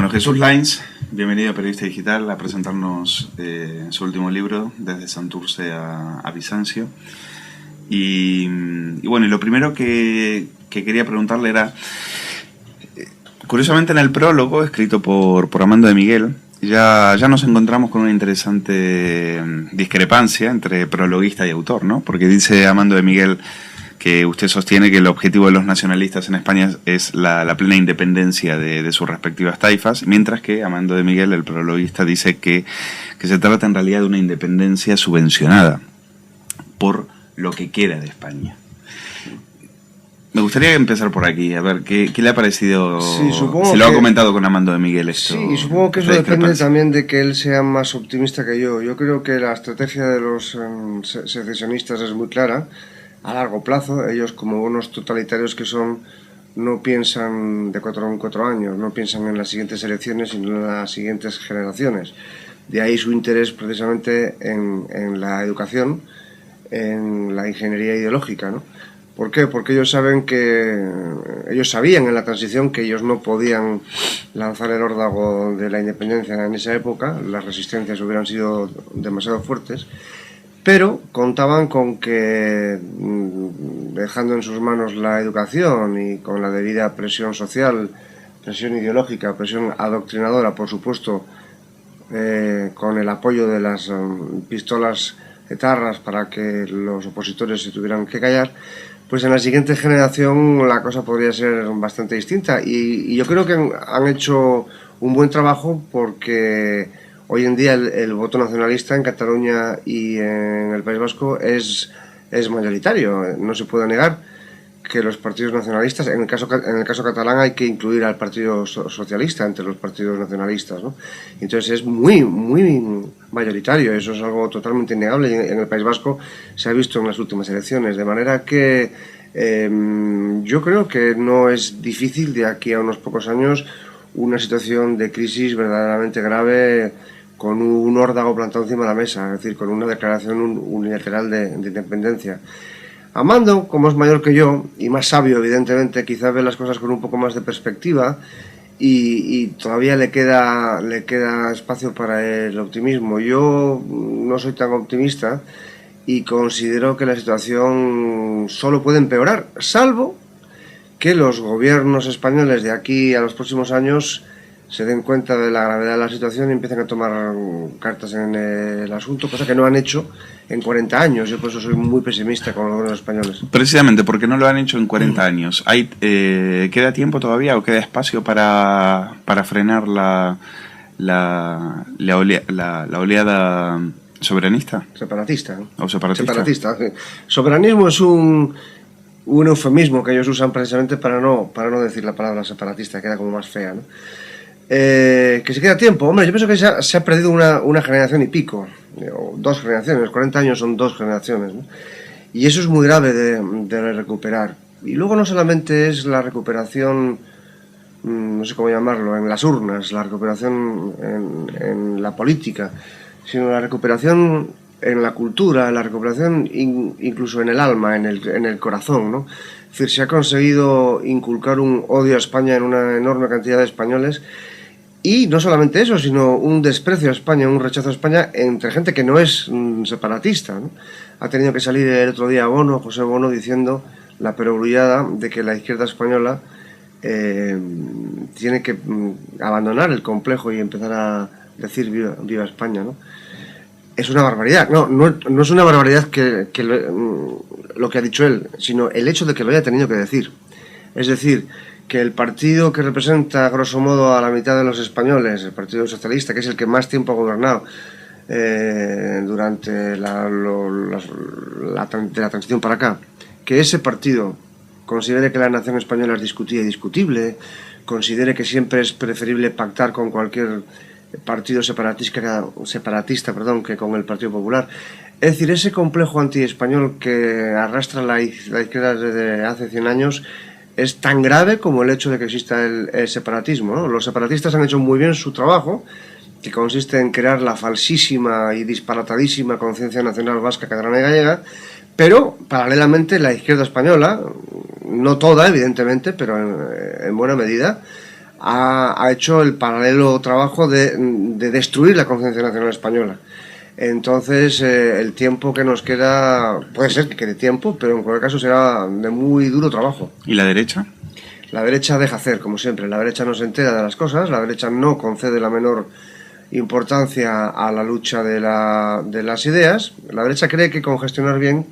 Bueno, Jesús Lainz, bienvenido a Periodista Digital a presentarnos su último libro, Desde Santurce a Bizancio. Y bueno, y lo primero que quería preguntarle era, curiosamente en el prólogo, escrito por Amando de Miguel, ya nos encontramos con una interesante discrepancia entre prologuista y autor, ¿no? Porque dice Amando de Miguel que usted sostiene que el objetivo de los nacionalistas en España es la plena independencia de sus respectivas taifas, mientras que Amando de Miguel, el prologuista, dice que se trata en realidad de una independencia subvencionada por lo que queda de España. Me gustaría empezar por aquí, a ver, ¿qué le ha parecido? Sí, se lo ha comentado con Amando de Miguel esto. Sí, supongo que eso depende también de que él sea más optimista que yo. Yo creo que la estrategia de los secesionistas es muy clara. A largo plazo, ellos como buenos totalitarios que son, no piensan de 4 en 4 años, no piensan en las siguientes elecciones, sino en las siguientes generaciones. De ahí su interés precisamente en la educación, en la ingeniería ideológica, ¿no? ¿Por qué? Porque ellos sabían en la transición que ellos no podían lanzar el órdago de la independencia en esa época, las resistencias hubieran sido demasiado fuertes, pero contaban con que, dejando en sus manos la educación y con la debida presión social, presión ideológica, presión adoctrinadora, por supuesto, con el apoyo de las pistolas etarras para que los opositores se tuvieran que callar, pues en la siguiente generación la cosa podría ser bastante distinta. Y yo creo que han hecho un buen trabajo, porque hoy en día el voto nacionalista en Cataluña y en el País Vasco es mayoritario. No se puede negar que los partidos nacionalistas, en el caso catalán hay que incluir al Partido Socialista entre los partidos nacionalistas, ¿no? Entonces es muy mayoritario, eso es algo totalmente innegable, y en el País Vasco se ha visto en las últimas elecciones, de manera que yo creo que no es difícil de aquí a unos pocos años una situación de crisis verdaderamente grave, con un órdago plantado encima de la mesa, es decir, con una declaración unilateral de independencia. Amando, como es mayor que yo y más sabio, evidentemente, quizás ve las cosas con un poco más de perspectiva y todavía le queda espacio para el optimismo. Yo no soy tan optimista y considero que la situación solo puede empeorar, salvo que los gobiernos españoles de aquí a los próximos años se den cuenta de la gravedad de la situación y empiecen a tomar cartas en el asunto, cosa que no han hecho en 40 años. Yo por eso soy muy pesimista con los gobiernos españoles. Precisamente porque no lo han hecho en 40 años. ¿Queda tiempo todavía o queda espacio para frenar la oleada soberanista? Separatista, ¿no? ¿O separatista? Separatista. Soberanismo es un eufemismo que ellos usan precisamente para no decir la palabra separatista, queda como más fea, ¿no? Que se queda tiempo. Hombre, yo pienso que se ha perdido una generación y pico, o 2 generaciones. 40 años son 2 generaciones, ¿no? Y eso es muy grave de recuperar. Y luego no solamente es la recuperación, no sé cómo llamarlo, en las urnas, la recuperación en la política, sino la recuperación en la cultura, la recuperación incluso en el alma, en el corazón, ¿no? Es decir, se ha conseguido inculcar un odio a España en una enorme cantidad de españoles. Y no solamente eso, sino un desprecio a España, un rechazo a España entre gente que no es separatista, ¿no? Ha tenido que salir el otro día José Bono, diciendo la perogrullada de que la izquierda española tiene que abandonar el complejo y empezar a decir viva España, ¿no? Es una barbaridad. No es una barbaridad lo que ha dicho él, sino el hecho de que lo haya tenido que decir. Es decir, que el partido que representa, grosso modo, a la mitad de los españoles, el Partido Socialista, que es el que más tiempo ha gobernado durante de la transición para acá, que ese partido considere que la nación española es discutida y discutible, considere que siempre es preferible pactar con cualquier partido separatista, que con el Partido Popular. Es decir, ese complejo anti-español que arrastra la izquierda desde hace 100 años es tan grave como el hecho de que exista el separatismo, ¿no? Los separatistas han hecho muy bien su trabajo, que consiste en crear la falsísima y disparatadísima conciencia nacional vasca, catalana y gallega, pero paralelamente la izquierda española, no toda evidentemente, pero en buena medida, ha hecho el paralelo trabajo de destruir la conciencia nacional española. Entonces, el tiempo que nos queda, puede ser que quede tiempo, pero en cualquier caso será de muy duro trabajo. ¿Y la derecha? La derecha deja hacer, como siempre. La derecha no se entera de las cosas, la derecha no concede la menor importancia a la lucha de las ideas. La derecha cree que con gestionar bien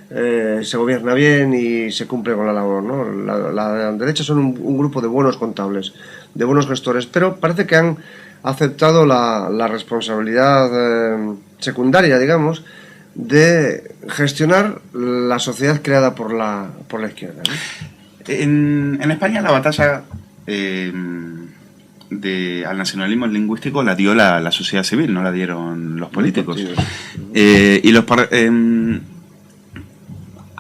se gobierna bien y se cumple con la labor, ¿no? La derecha son un grupo de buenos contables, de buenos gestores, pero parece que han aceptado la responsabilidad secundaria, digamos, de gestionar la sociedad creada por la izquierda, ¿no? En España la batalla al nacionalismo lingüístico la dio la sociedad civil, no la dieron los políticos. Y los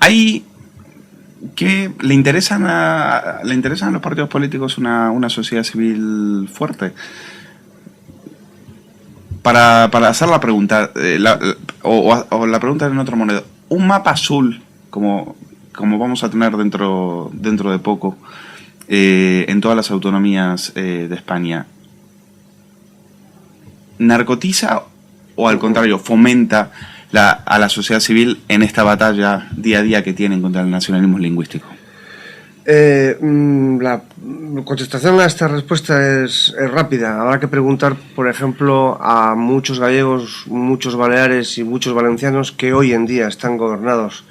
hay que le interesan a los partidos políticos una sociedad civil fuerte. Para hacer la pregunta, o la pregunta en otro modo, un mapa azul como vamos a tener dentro de poco en todas las autonomías de España, ¿narcotiza o al contrario fomenta a la sociedad civil en esta batalla día a día que tienen contra el nacionalismo lingüístico? La contestación a esta respuesta es rápida. Habrá que preguntar, por ejemplo, a muchos gallegos, muchos baleares y muchos valencianos que hoy en día están gobernados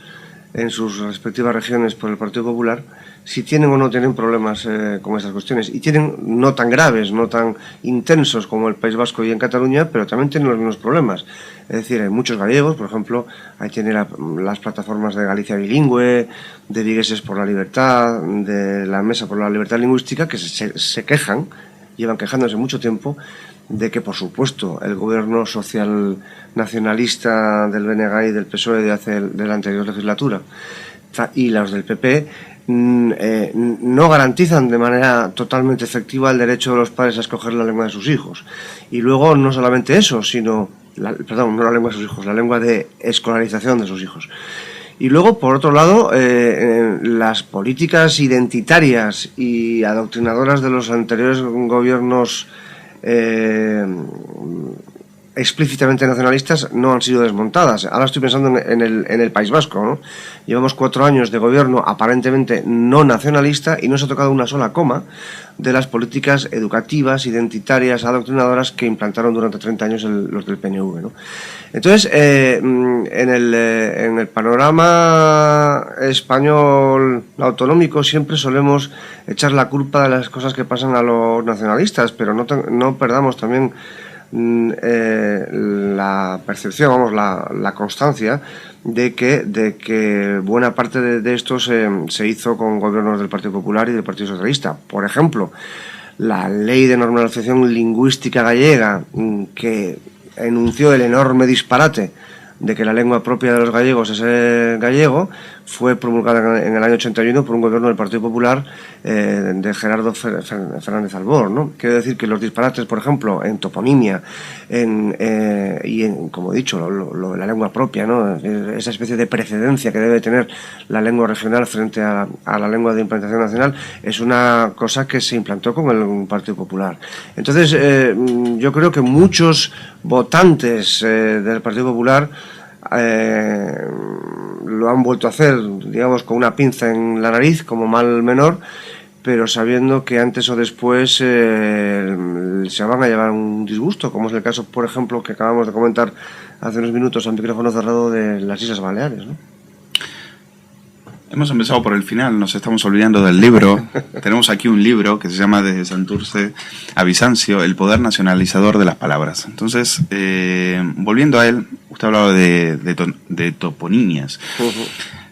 en sus respectivas regiones por el Partido Popular, si tienen o no tienen problemas con estas cuestiones. Y tienen no tan graves, no tan intensos como el País Vasco y en Cataluña, pero también tienen los mismos problemas. Es decir, hay muchos gallegos, por ejemplo, ahí tiene las plataformas de Galicia Bilingüe, de Vigueses por la Libertad, de la Mesa por la Libertad Lingüística, que se quejan, llevan quejándose mucho tiempo, de que, por supuesto, el gobierno social nacionalista del BNG y del PSOE de la anterior legislatura y los del PP no garantizan de manera totalmente efectiva el derecho de los padres a escoger la lengua de sus hijos. Y luego no solamente eso, sino, no la lengua de sus hijos, la lengua de escolarización de sus hijos. Y luego, por otro lado, las políticas identitarias y adoctrinadoras de los anteriores gobiernos explícitamente nacionalistas no han sido desmontadas. Ahora estoy pensando en el País Vasco, ¿no? Llevamos 4 años de gobierno aparentemente no nacionalista y no se ha tocado una sola coma de las políticas educativas, identitarias, adoctrinadoras que implantaron durante 30 años los del PNV, ¿no? Entonces, en el panorama español autonómico siempre solemos echar la culpa de las cosas que pasan a los nacionalistas, pero no perdamos también la percepción, vamos, la constancia de que buena parte de esto se hizo con gobiernos del Partido Popular y del Partido Socialista. Por ejemplo, la Ley de Normalización Lingüística Gallega, que enunció el enorme disparate de que la lengua propia de los gallegos es el gallego, fue promulgada en el año 81 por un gobierno del Partido Popular de Gerardo Fernández Albor, ¿no? Quiero decir que los disparates, por ejemplo, en toponimia y en, como he dicho, la lengua propia, ¿no? Esa especie de precedencia que debe tener la lengua regional frente a la lengua de implantación nacional, es una cosa que se implantó con el Partido Popular. Entonces, yo creo que muchos votantes del Partido Popular lo han vuelto a hacer, digamos, con una pinza en la nariz, como mal menor, pero sabiendo que antes o después se van a llevar un disgusto, como es el caso, por ejemplo, que acabamos de comentar hace unos minutos a micrófono cerrado de las Islas Baleares, ¿no? Hemos empezado por el final, nos estamos olvidando del libro. Tenemos aquí un libro que se llama Desde Santurce a Bizancio, el poder nacionalizador de las palabras. Entonces, volviendo a él, usted hablaba de toponimias.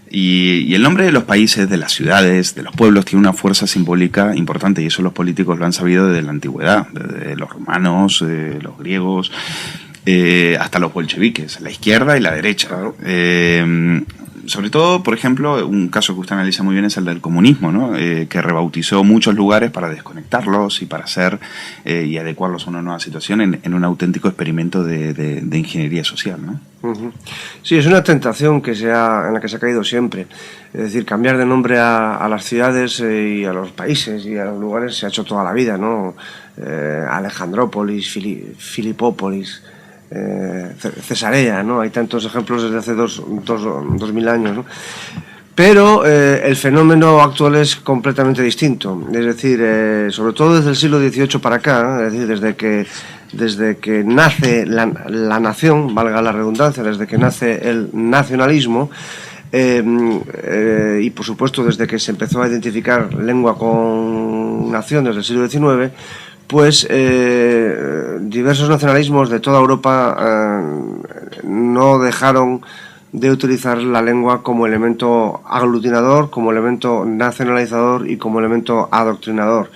Y el nombre de los países, de las ciudades, de los pueblos, tiene una fuerza simbólica importante, y eso los políticos lo han sabido desde la antigüedad, desde los romanos, los griegos, hasta los bolcheviques, la izquierda y la derecha. sobre todo, por ejemplo, un caso que usted analiza muy bien es el del comunismo, ¿no? Que rebautizó muchos lugares para desconectarlos y para hacer y adecuarlos a una nueva situación en un auténtico experimento de ingeniería social, ¿no? Sí, es una tentación en la que se ha caído siempre. Es decir, cambiar de nombre a las ciudades y a los países y a los lugares se ha hecho toda la vida, ¿no? Alejandrópolis, Filipópolis, Cesarea, ¿no? Hay tantos ejemplos desde hace 2000 años, ¿no? Pero el fenómeno actual es completamente distinto. Es decir, sobre todo desde el siglo XVIII para acá, es decir, desde que nace la nación, valga la redundancia, desde que nace el nacionalismo, y por supuesto desde que se empezó a identificar lengua con nación desde el siglo XIX, pues diversos nacionalismos de toda Europa no dejaron de utilizar la lengua como elemento aglutinador, como elemento nacionalizador y como elemento adoctrinador.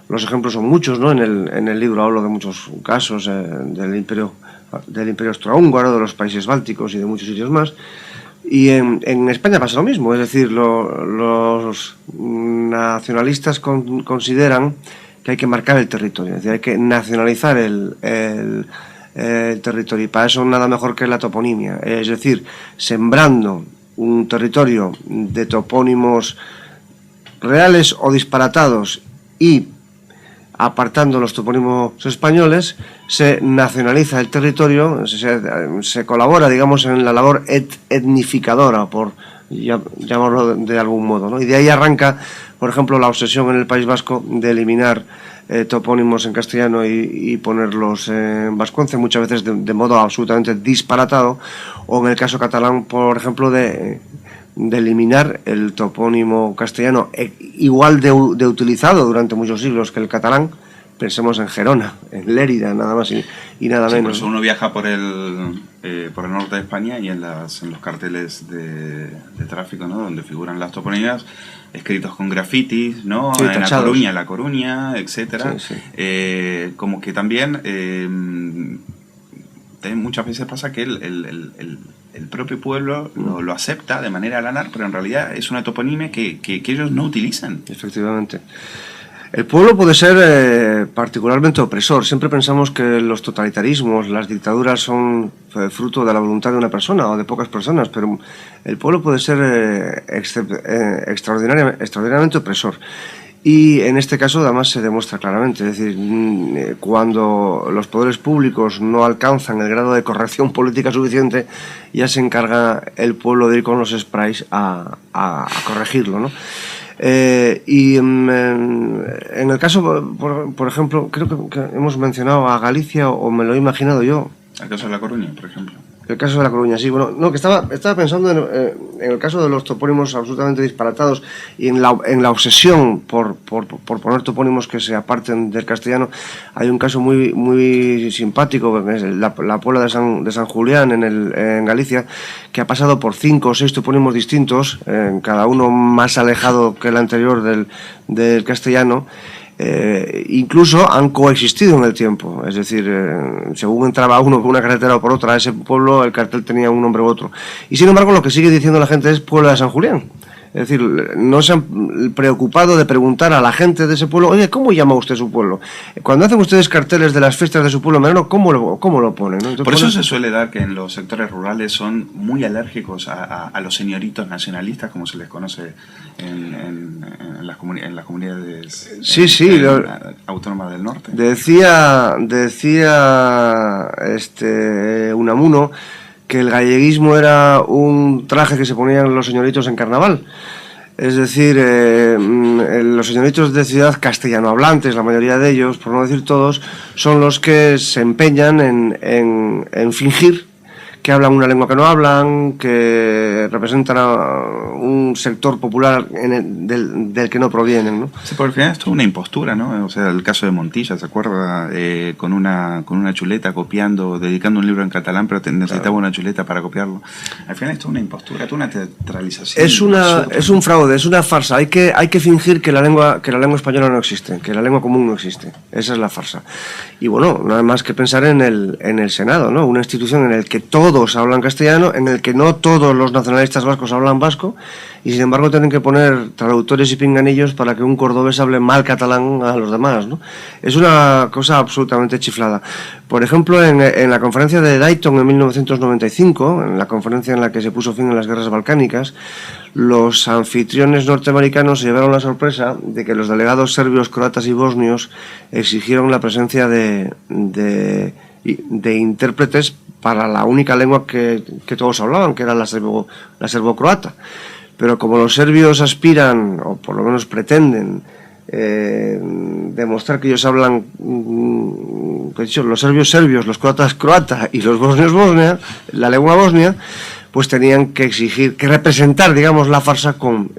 Los ejemplos son muchos, ¿no? En el libro hablo de muchos casos del imperio austrohúngaro, de los países bálticos y de muchos sitios más. Y en España pasa lo mismo, es decir, los nacionalistas consideran que hay que marcar el territorio, es decir, hay que nacionalizar el territorio, y para eso nada mejor que la toponimia, es decir, sembrando un territorio de topónimos reales o disparatados y apartando los topónimos españoles, se nacionaliza el territorio, se colabora, digamos, en la labor etnificadora, por llamarlo de algún modo, ¿no? Y de ahí arranca, por ejemplo, la obsesión en el País Vasco de eliminar topónimos en castellano y ponerlos en vascuence, muchas veces de modo absolutamente disparatado, o en el caso catalán, por ejemplo, de eliminar el topónimo castellano igual de utilizado durante muchos siglos que el catalán. Pensemos en Gerona, en Lérida, nada más y nada menos. Por eso uno viaja por el norte de España y en los carteles de tráfico, ¿no? Donde figuran las toponías escritos con grafitis, ¿no? Sí, en tachados. La Coruña, etcétera. Sí, sí. Como que también muchas veces pasa que el propio pueblo lo acepta de manera lanar, pero en realidad es una toponimia que ellos no utilizan. Efectivamente. El pueblo puede ser particularmente opresor. Siempre pensamos que los totalitarismos, las dictaduras son fruto de la voluntad de una persona o de pocas personas, pero el pueblo puede ser extraordinariamente opresor. Y en este caso además se demuestra claramente, es decir, cuando los poderes públicos no alcanzan el grado de corrección política suficiente, ya se encarga el pueblo de ir con los sprays a corregirlo, ¿no? Y en el caso, por ejemplo, creo que hemos mencionado a Galicia, o me lo he imaginado yo. El caso de La Coruña, por ejemplo. El caso de La Coruña, sí. Bueno, no, que estaba pensando en el caso de los topónimos absolutamente disparatados y en la obsesión por poner topónimos que se aparten del castellano. Hay un caso muy muy simpático, que es la Puebla de San Julián en Galicia, que ha pasado por 5 o 6 topónimos distintos, cada uno más alejado que el anterior del castellano. Incluso han coexistido en el tiempo, es decir, según entraba uno por una carretera o por otra a ese pueblo, el cartel tenía un nombre u otro, y sin embargo lo que sigue diciendo la gente es Puebla de San Julián. Es decir, no se han preocupado de preguntar a la gente de ese pueblo, oye, ¿cómo llama usted su pueblo? Cuando hacen ustedes carteles de las fiestas de su pueblo menor, ¿cómo lo ponen, ¿no? Entonces, por eso se suele dar que en los sectores rurales son muy alérgicos a los señoritos nacionalistas, como se les conoce en las comunidades autónomas del norte. Decía Unamuno que el galleguismo era un traje que se ponían los señoritos en carnaval. Es decir, los señoritos de ciudad castellanohablantes, la mayoría de ellos, por no decir todos, son los que se empeñan en fingir que hablan una lengua que no hablan, que representan a un sector popular del que no provienen, ¿no? Sí, porque al final esto es una impostura, ¿no? O sea, el caso de Montilla, ¿se acuerda? Con una chuleta copiando, dedicando un libro en catalán, pero necesitaba una chuleta para copiarlo. Al final esto es una impostura, es una teatralización. Es un fraude, es una farsa. Hay que fingir que la lengua española no existe, que la lengua común no existe. Esa es la farsa. Y bueno, nada más que pensar en el Senado, ¿no? Una institución en la que todos todos hablan castellano, en el que no todos los nacionalistas vascos hablan vasco, y sin embargo tienen que poner traductores y pinganillos para que un cordobés hable mal catalán a los demás, ¿no? Es una cosa absolutamente chiflada. Por ejemplo, en la conferencia de Dayton en 1995, en la conferencia en la que se puso fin a las guerras balcánicas, los anfitriones norteamericanos se llevaron la sorpresa de que los delegados serbios, croatas y bosnios exigieron la presencia de intérpretes para la única lengua que todos hablaban, que era la serbo-croata. Pero como los serbios aspiran, o por lo menos pretenden, demostrar que ellos hablan, los serbios, los croatas y los bosnios bosnia, la lengua bosnia, pues tenían que exigir, que representar, digamos, la farsa con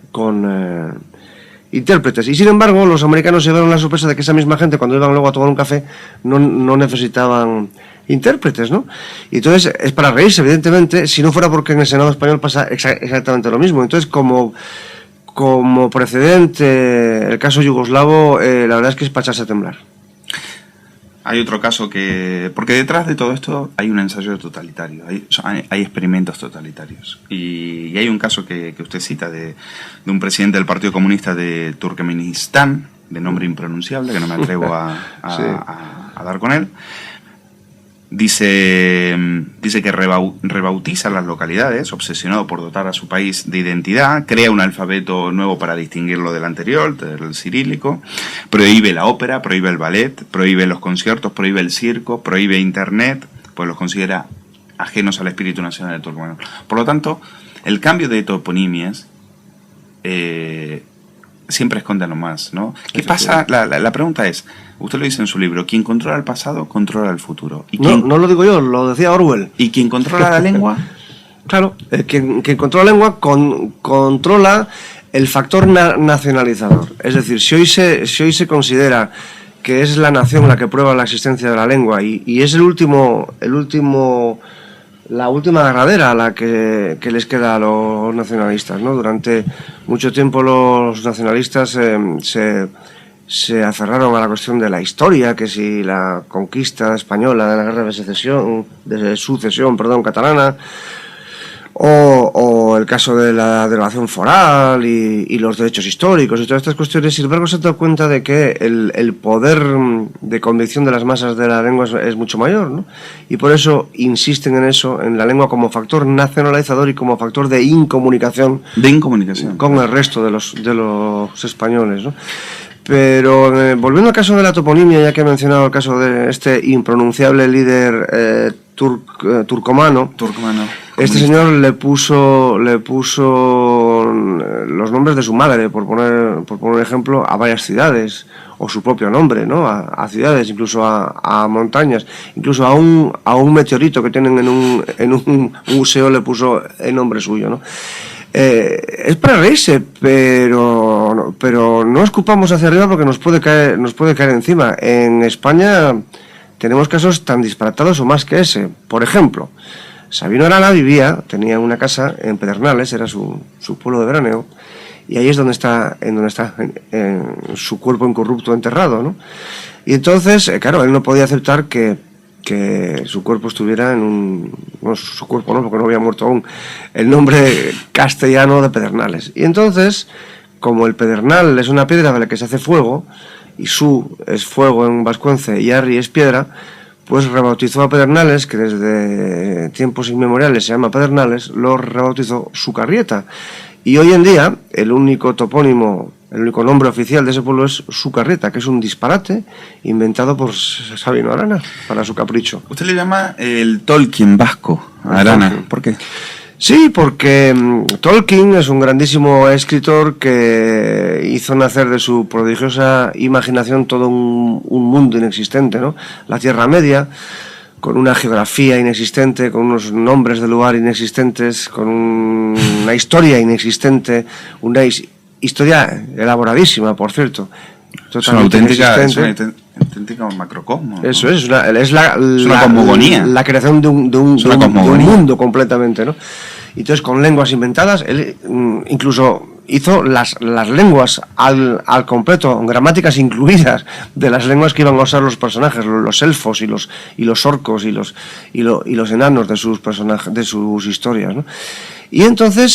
intérpretes. Y sin embargo, los americanos se dieron la sorpresa de que esa misma gente, cuando iban luego a tomar un café, no necesitaban intérpretes, ¿no? Y entonces es para reírse, evidentemente, si no fuera porque en el Senado español pasa exactamente lo mismo. Entonces, como precedente, el caso yugoslavo, la verdad es que es para echarse a temblar. Hay otro caso porque detrás de todo esto hay un ensayo totalitario, hay experimentos totalitarios. Y hay un caso que usted cita de un presidente del Partido Comunista de Turkmenistán, de nombre impronunciable, que no me atrevo a dar con él. Dice que rebautiza las localidades, obsesionado por dotar a su país de identidad, crea un alfabeto nuevo para distinguirlo del anterior, del cirílico, prohíbe la ópera, prohíbe el ballet, prohíbe los conciertos, prohíbe el circo, prohíbe internet, pues los considera ajenos al espíritu nacional de Turkmenistán. Por lo tanto, el cambio de toponimias siempre esconde lo más, ¿no? ¿Qué pasa? La pregunta es, usted lo dice en su libro, quien controla el pasado, controla el futuro. ¿Y no lo digo yo, lo decía Orwell. ¿Y quien controla la lengua? Claro, quien controla la lengua controla el factor nacionalizador. Es decir, si hoy se considera que es la nación la que prueba la existencia de la lengua y es la última agarradera a la que les queda a los nacionalistas, ¿no? Durante mucho tiempo los nacionalistas se aferraron a la cuestión de la historia, que si la conquista española de la guerra de sucesión catalana, o el caso de la derogación foral y los derechos históricos y todas estas cuestiones. Sin embargo, se han dado cuenta de que el poder de convicción de las masas de la lengua es mucho mayor, ¿no? Y por eso insisten en eso, en la lengua como factor nacionalizador y como factor de incomunicación con el resto de los españoles, ¿no? Pero volviendo al caso de la toponimia, ya que he mencionado el caso de este impronunciable líder turcomano, este señor le puso los nombres de su madre, por poner un ejemplo, a varias ciudades, o su propio nombre, ¿no? A ciudades, incluso a montañas, incluso a un meteorito que tienen en un museo le puso el nombre suyo, ¿no? Es para reírse, pero no escupamos hacia arriba porque nos puede caer encima. En España tenemos casos tan disparatados o más que ese. Por ejemplo, Sabino Arana tenía una casa en Pedernales, era su pueblo de veraneo, y ahí es donde está su cuerpo incorrupto enterrado, ¿no? Y entonces, claro, él no podía aceptar que su cuerpo estuviera su cuerpo no, porque no había muerto aún, el nombre castellano de Pedernales. Y entonces, como el pedernal es una piedra de la que se hace fuego, y su es fuego en vascuence y arri es piedra, pues rebautizó a Pedernales, que desde tiempos inmemoriales se llama Pedernales, lo rebautizó Sucarrieta. Y hoy en día, el único nombre oficial de ese pueblo es Sucarrieta, que es un disparate inventado por Sabino Arana para su capricho. Usted le llama el Tolkien vasco a Arana. ¿Por qué? Sí, porque Tolkien es un grandísimo escritor que hizo nacer de su prodigiosa imaginación todo un mundo inexistente, ¿no? La Tierra Media, con una geografía inexistente, con unos nombres de lugar inexistentes, con una historia inexistente, una historia elaboradísima, por cierto. Es una auténtica macrocosmo, ¿no? Eso es una cosmogonía. La creación de un mundo completamente, ¿no? Y entonces, con lenguas inventadas, él incluso hizo las lenguas al completo, gramáticas incluidas de las lenguas que iban a usar los personajes, los elfos y los orcos y los enanos de sus personajes, de sus historias, ¿no? Y entonces,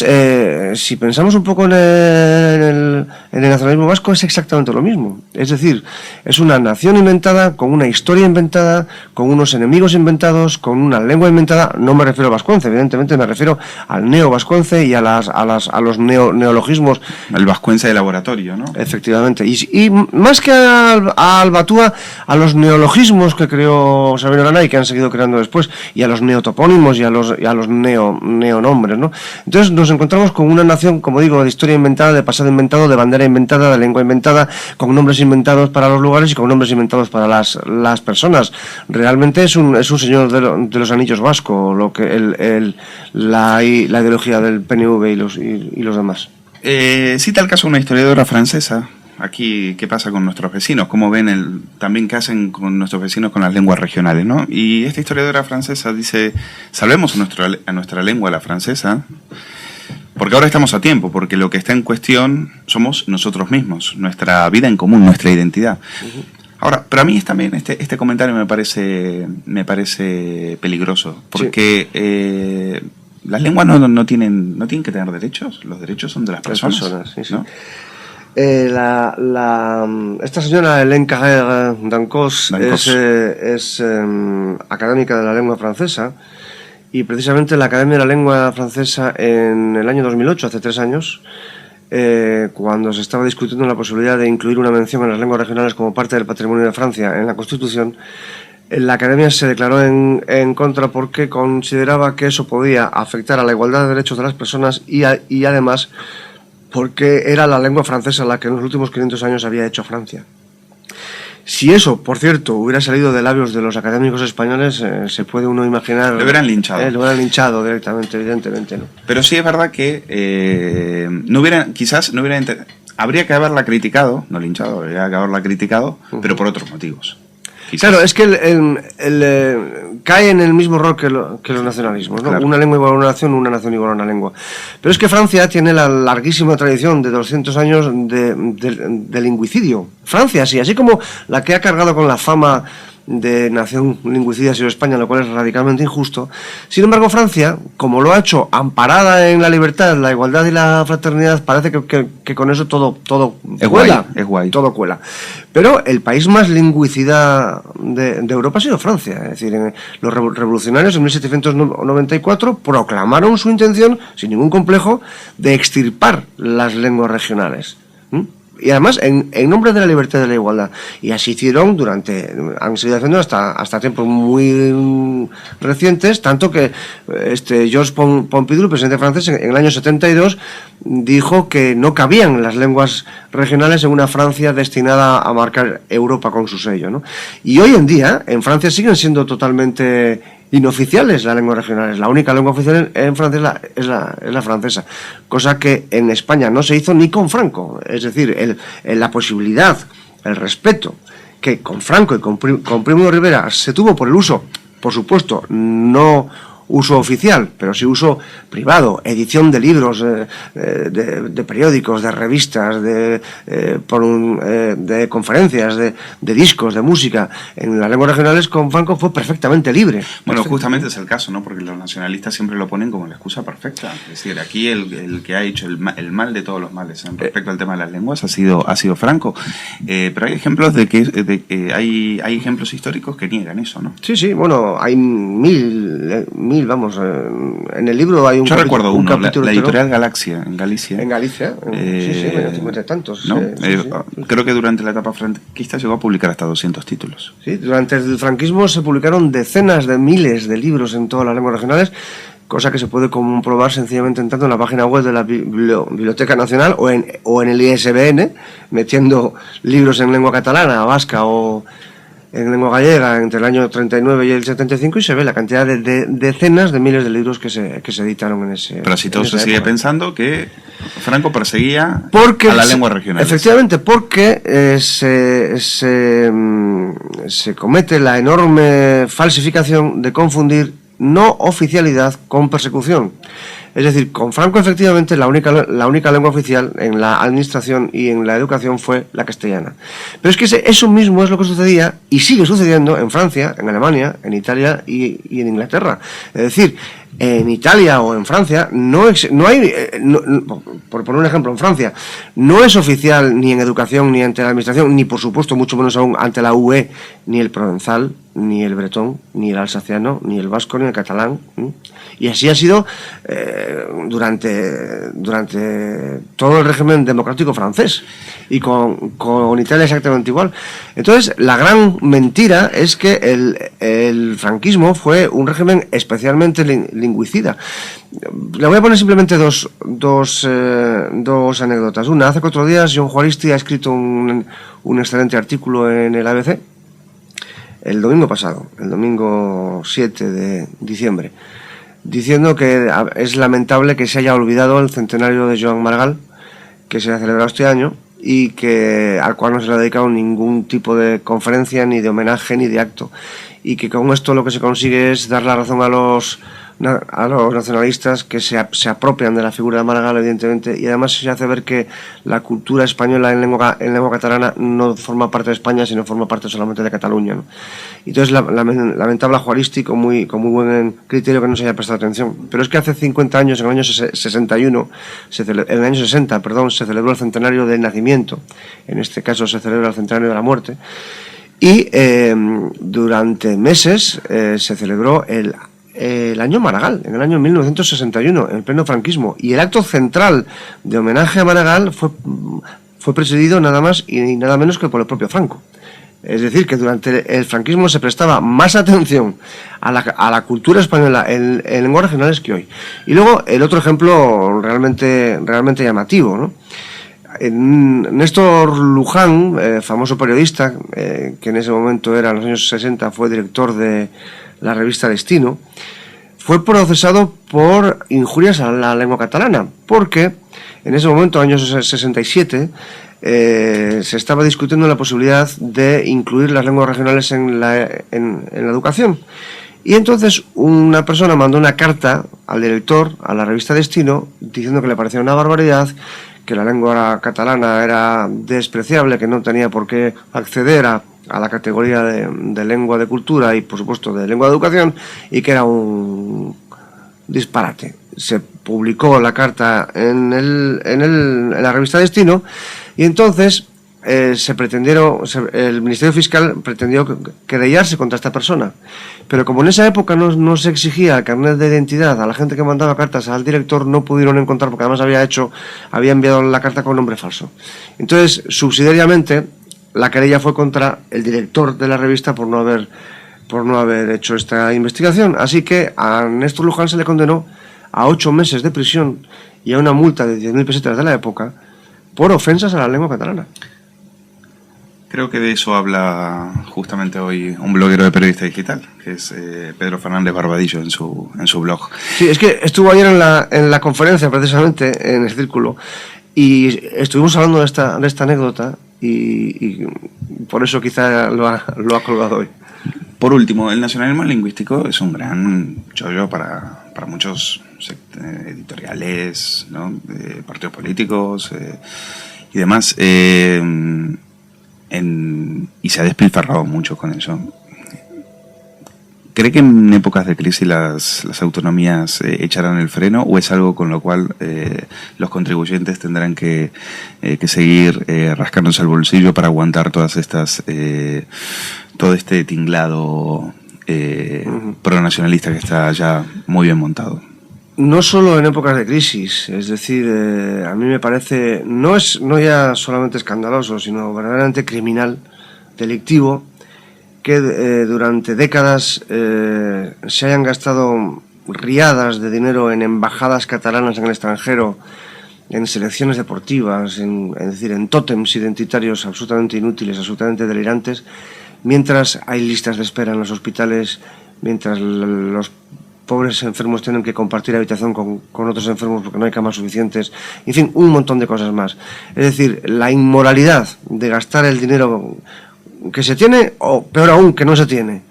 si pensamos un poco en el nacionalismo vasco, es exactamente lo mismo. Es decir, es una nación inventada, con una historia inventada, con unos enemigos inventados, con una lengua inventada. No me refiero al vascuence, evidentemente me refiero al neo-vascuence y a los neologismos. El vascuence de laboratorio, ¿no? Efectivamente. Y más que al Batúa, a los neologismos que creó Sabino Arana y que han seguido creando después, y a los neotopónimos y a los neonombres, ¿no? Entonces nos encontramos con una nación, como digo, de historia inventada, de pasado inventado, de bandera inventada, de lengua inventada, con nombres inventados para los lugares y con nombres inventados para las personas. Realmente es un señor de los anillos vasco, lo que la ideología del PNV y los demás. Cita el caso de una historiadora francesa. Aquí, ¿qué pasa con nuestros vecinos? ¿Cómo ven también qué hacen con nuestros vecinos con las lenguas regionales, ¿no? Y esta historiadora francesa dice, salvemos a nuestra lengua, la francesa, porque ahora estamos a tiempo, porque lo que está en cuestión somos nosotros mismos, nuestra vida en común, nuestra identidad. Ahora, pero a mí también este comentario me parece peligroso, porque las lenguas no tienen que tener derechos, los derechos son de las personas, sí, sí. ¿no? Esta señora Hélène Carrère d'Ancos es académica de la lengua francesa, y precisamente la Academia de la Lengua Francesa en el año 2008, hace 3 años, cuando se estaba discutiendo la posibilidad de incluir una mención en las lenguas regionales como parte del patrimonio de Francia en la Constitución, la Academia se declaró en contra porque consideraba que eso podía afectar a la igualdad de derechos de las personas y además porque era la lengua francesa la que en los últimos 500 años había hecho Francia. Si eso, por cierto, hubiera salido de labios de los académicos españoles, se puede uno imaginar... Lo hubieran linchado. Lo hubieran linchado directamente, evidentemente, ¿no? Pero sí es verdad que habría que haberla criticado, no linchado, habría que haberla criticado, pero por otros motivos. Quizás. Claro, es que cae en el mismo rol que los nacionalismos, ¿no? Claro. Una lengua igual a una nación igual a una lengua. Pero es que Francia tiene la larguísima tradición de 200 años de lingüicidio. Francia, sí, así como la que ha cargado con la fama de nación lingüicida ha sido España, lo cual es radicalmente injusto. Sin embargo, Francia, como lo ha hecho amparada en la libertad, la igualdad y la fraternidad, parece que con eso todo es cuela. Es guay. Todo cuela. Pero el país más lingüicida de Europa ha sido Francia. Es decir, los revolucionarios en 1794 proclamaron su intención, sin ningún complejo, de extirpar las lenguas regionales. Y además en nombre de la libertad y de la igualdad. Y así hicieron han seguido haciendo hasta tiempos muy recientes, tanto que Georges Pompidou, presidente francés, en el año 72 dijo que no cabían las lenguas regionales en una Francia destinada a marcar Europa con su sello, ¿no? Y hoy en día en Francia siguen siendo totalmente inoficiales las lenguas regionales. La única lengua oficial en Francia es la francesa, cosa que en España no se hizo ni con Franco. Es decir, la posibilidad, el respeto que con Franco y con Primo de Rivera se tuvo por el uso, por supuesto, no uso oficial, pero sí uso privado, edición de libros, de periódicos, de revistas, de conferencias, de discos, de música. En las lenguas regionales con Franco fue perfectamente libre. Bueno, justamente es el caso, ¿no? Porque los nacionalistas siempre lo ponen como la excusa perfecta. Es decir, aquí el que ha hecho el mal de todos los males en respecto al tema de las lenguas ha sido Franco. Pero hay ejemplos hay ejemplos históricos que niegan eso, ¿no? Sí, bueno, hay mil, vamos, en el libro hay un Yo recuerdo un uno, capítulo la editorial Galaxia, en Galicia. En Galicia, sí, 50 tantos. ¿No? Sí. Creo que durante la etapa franquista llegó a publicar hasta 200 títulos. Sí, durante el franquismo se publicaron decenas de miles de libros en todas las lenguas regionales, cosa que se puede comprobar sencillamente entrando en la página web de la Biblioteca Nacional o en el ISBN, metiendo libros en lengua catalana, vasca o en lengua gallega entre el año 39 y el 75 y se ve la cantidad de decenas de miles de libros que se editaron en ese. Pero así todo se sigue pensando que Franco perseguía a la lengua regional. Efectivamente, porque se comete la enorme falsificación de confundir no oficialidad con persecución. Es decir, con Franco efectivamente la única lengua oficial en la administración y en la educación fue la castellana. Pero es que eso mismo es lo que sucedía y sigue sucediendo en Francia, en Alemania, en Italia y en Inglaterra. Es decir, en Italia o en Francia no hay, por poner un ejemplo, en Francia no es oficial ni en educación ni ante la administración, ni por supuesto mucho menos aún ante la UE, ni el provenzal, ni el bretón, ni el alsaciano, ni el vasco, ni el catalán. Y así ha sido durante todo el régimen democrático francés, y con Italia exactamente igual. Entonces, la gran mentira es que el franquismo fue un régimen especialmente lingüicida. Le voy a poner simplemente dos anécdotas. Una, hace 4 días John Juaristi ha escrito un excelente artículo en el ABC, el domingo pasado, el domingo 7 de diciembre, diciendo que es lamentable que se haya olvidado el centenario de Joan Maragall, que se ha celebrado este año, y al cual no se le ha dedicado ningún tipo de conferencia, ni de homenaje, ni de acto. Y que con esto lo que se consigue es dar la razón a los nacionalistas que se apropian de la figura de Maragall, evidentemente, y además se hace ver que la cultura española en lengua catalana no forma parte de España, sino forma parte solamente de Cataluña, ¿no? Y entonces lamentable a Juaristi, con muy buen criterio, que no se haya prestado atención. Pero es que hace 50 años, en el año 61, en el año 60, se celebró el centenario del nacimiento. En este caso se celebra el centenario de la muerte. Y durante meses se celebró el año Maragall, en el año 1961, en el pleno franquismo, y el acto central de homenaje a Maragall fue presidido nada más y nada menos que por el propio Franco. Es decir, que durante el franquismo se prestaba más atención a la cultura española en lenguas regionales que hoy. Y luego el otro ejemplo realmente llamativo, ¿no? Néstor Luján, famoso periodista, que en ese momento era, en los años 60, fue director de la revista Destino, fue procesado por injurias a la lengua catalana, porque en ese momento, años 67, se estaba discutiendo la posibilidad de incluir las lenguas regionales en la educación. Y entonces una persona mandó una carta al director, a la revista Destino, diciendo que le parecía una barbaridad, que la lengua catalana era despreciable, que no tenía por qué acceder a la categoría de lengua de cultura y, por supuesto, de lengua de educación, y que era un disparate. Se publicó la carta en la revista Destino, y entonces el Ministerio Fiscal pretendió querellarse contra esta persona. Pero como en esa época no se exigía el carnet de identidad a la gente que mandaba cartas al director, no pudieron encontrar, porque además había enviado la carta con nombre falso. Entonces, subsidiariamente, la querella fue contra el director de la revista por no haber hecho esta investigación. Así que a Néstor Luján se le condenó a 8 meses de prisión y a una multa de 10.000 pesetas de la época por ofensas a la lengua catalana. Creo que de eso habla justamente hoy un bloguero de Periodista Digital, que es Pedro Fernández Barbadillo, en su blog. Sí, es que estuvo ayer en la conferencia, precisamente, en el Círculo, y estuvimos hablando de esta anécdota, y por eso quizá lo ha colgado hoy. Por último, el nacionalismo lingüístico es un gran chollo para muchos editoriales, ¿no? Partidos políticos y demás. Y se ha despilfarrado mucho con eso. ¿Cree que en épocas de crisis las autonomías echarán el freno, o es algo con lo cual los contribuyentes tendrán que seguir rascándose el bolsillo para aguantar todo este tinglado pronacionalista que está ya muy bien montado? No solo en épocas de crisis, es decir, a mí me parece, no ya solamente escandaloso, sino verdaderamente criminal, delictivo, que durante décadas se hayan gastado riadas de dinero en embajadas catalanas en el extranjero, en selecciones deportivas, es decir, en tótems identitarios absolutamente inútiles, absolutamente delirantes, mientras hay listas de espera en los hospitales, mientras los pobres enfermos tienen que compartir habitación con otros enfermos porque no hay camas suficientes, en fin, un montón de cosas más. Es decir, la inmoralidad de gastar el dinero que se tiene, o peor aún, que no se tiene,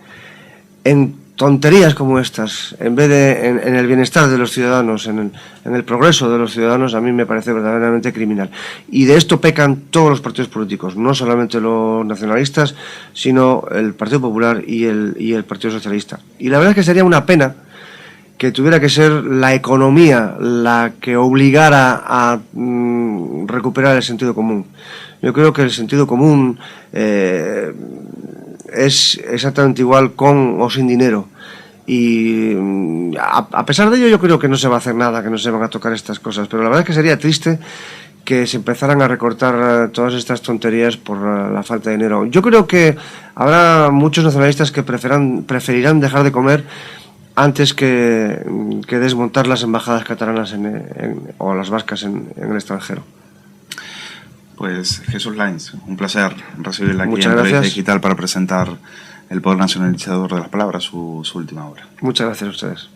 en tonterías como estas, en vez de en el bienestar de los ciudadanos, en el progreso de los ciudadanos, a mí me parece verdaderamente criminal. Y de esto pecan todos los partidos políticos, no solamente los nacionalistas, sino el Partido Popular y el Partido Socialista. Y la verdad es que sería una pena que tuviera que ser la economía la que obligara a recuperar el sentido común. Yo creo que el sentido común es exactamente igual con o sin dinero. Y a pesar de ello, yo creo que no se va a hacer nada, que no se van a tocar estas cosas. Pero la verdad es que sería triste que se empezaran a recortar todas estas tonterías por la falta de dinero. Yo creo que habrá muchos nacionalistas que preferirán dejar de comer antes que desmontar las embajadas catalanas o las vascas en el extranjero. Pues Jesús Lainz, un placer recibirla aquí Muchas en Periodista gracias. Digital para presentar El Poder Nacionalizador de las Palabras, su última obra. Muchas gracias a ustedes.